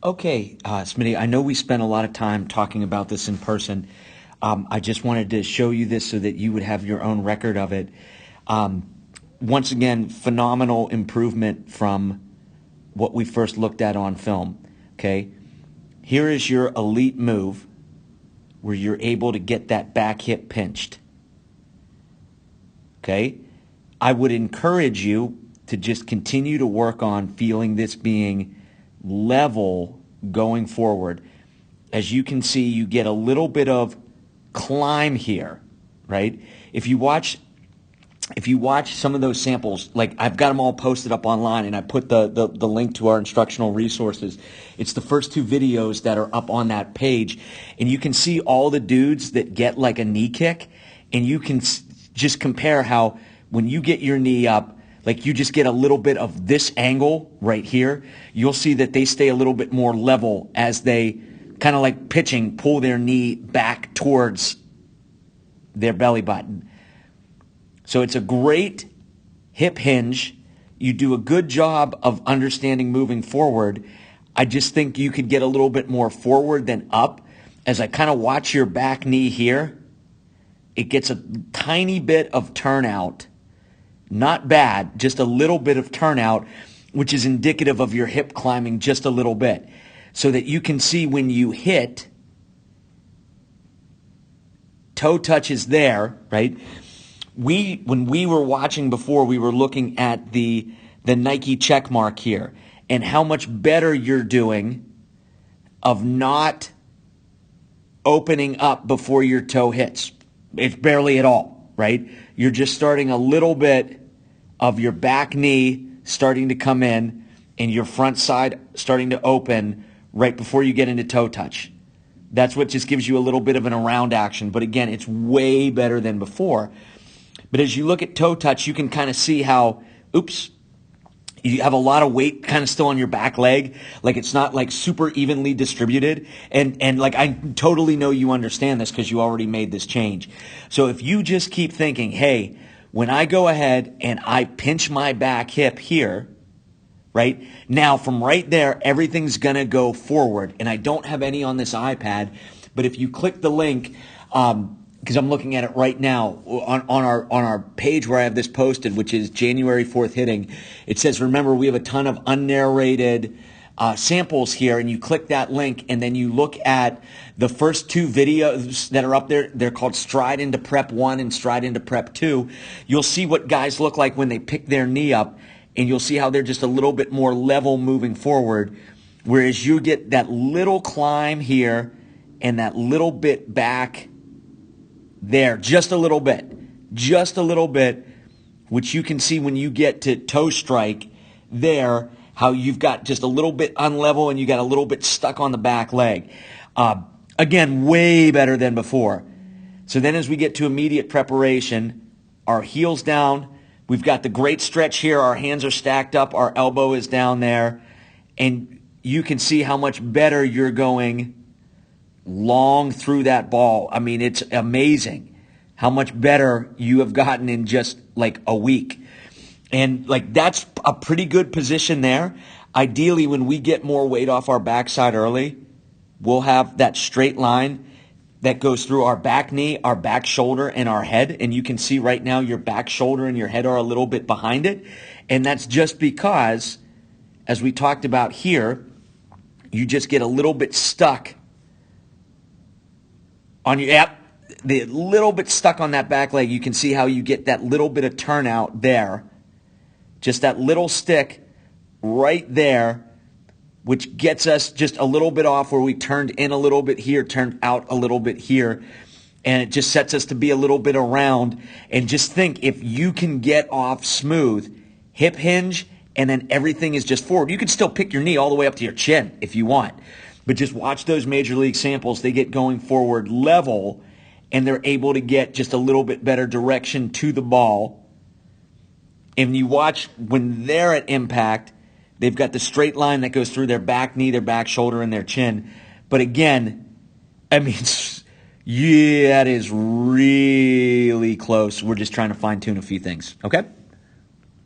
Okay, Smitty, I know we spent a lot of time talking about this in person. I just wanted to show you this so that you would have your own record of it. Um, Once again, phenomenal improvement from what we first looked at on film. Okay, here is your elite move where you're able to get that back hip pinched. Okay, I would encourage you to just continue to work on feeling this being level going forward. As you can see, you get a little bit of climb here, right? If you watch some of those samples, like I've got them all posted up online, and I put the link to our instructional resources. It's the first two videos that are up on that page, and you can see all the dudes that get like a knee kick, and you can just compare how when you get your knee up, like you just get a little bit of this angle right here, you'll see that they stay a little bit more level as they kind of like pitching, pull their knee back towards their belly button. So it's a great hip hinge. You do a good job of understanding moving forward. I just think you could get a little bit more forward than up. As I kind of watch your back knee here, it gets a tiny bit of turnout. Not bad, just a little bit of turnout, which is indicative of your hip climbing just a little bit. So that you can see when you hit, toe touch is there, right? When we were watching before, we were looking at the Nike check mark here and how much better you're doing of not opening up before your toe hits. It's barely at all, right? You're just starting a little bit of your back knee starting to come in and your front side starting to open right before you get into toe touch. That's what just gives you a little bit of an around action. But again, it's way better than before. But as you look at toe touch, you can kind of see how, you have a lot of weight kind of still on your back leg. Like it's not like super evenly distributed. And like I totally know you understand this because you already made this change. So if you just keep thinking, hey, when I go ahead and I pinch my back hip here, right? Now from right there, everything's going to go forward. And I don't have any on this iPad, but if you click the link, because I'm looking at it right now on our page where I have this posted, which is January 4th hitting. It says, remember, we have a ton of unnarrated samples here, and you click that link, and then you look at the first two videos that are up there. They're called Stride into Prep 1 and Stride into Prep 2. You'll see what guys look like when they pick their knee up, and you'll see how they're just a little bit more level moving forward, whereas you get that little climb here and that little bit back there, just a little bit, which you can see when you get to toe strike there, how you've got just a little bit unlevel and you got a little bit stuck on the back leg. Again, way better than before. So then as we get to immediate preparation, our heels down, we've got the great stretch here, our hands are stacked up, our elbow is down there, and you can see how much better you're going long through that ball. I mean, it's amazing how much better you have gotten in just like a week. And like that's a pretty good position there. Ideally, when we get more weight off our backside early, we'll have that straight line that goes through our back knee, our back shoulder, and our head. And you can see right now your back shoulder and your head are a little bit behind it. And that's just because, as we talked about here, you just get a little bit stuck on your, the little bit stuck on that back leg. You can see how you get that little bit of turnout there. Just that little stick right there, which gets us just a little bit off where we turned in a little bit here, turned out a little bit here. And it just sets us to be a little bit around. And just think, if you can get off smooth, hip hinge, and then everything is just forward. You can still pick your knee all the way up to your chin if you want. But just watch those major league samples. They get going forward level, and they're able to get just a little bit better direction to the ball. And you watch when they're at impact, they've got the straight line that goes through their back knee, their back shoulder, and their chin. But again, I mean, yeah, that is really close. We're just trying to fine-tune a few things, okay?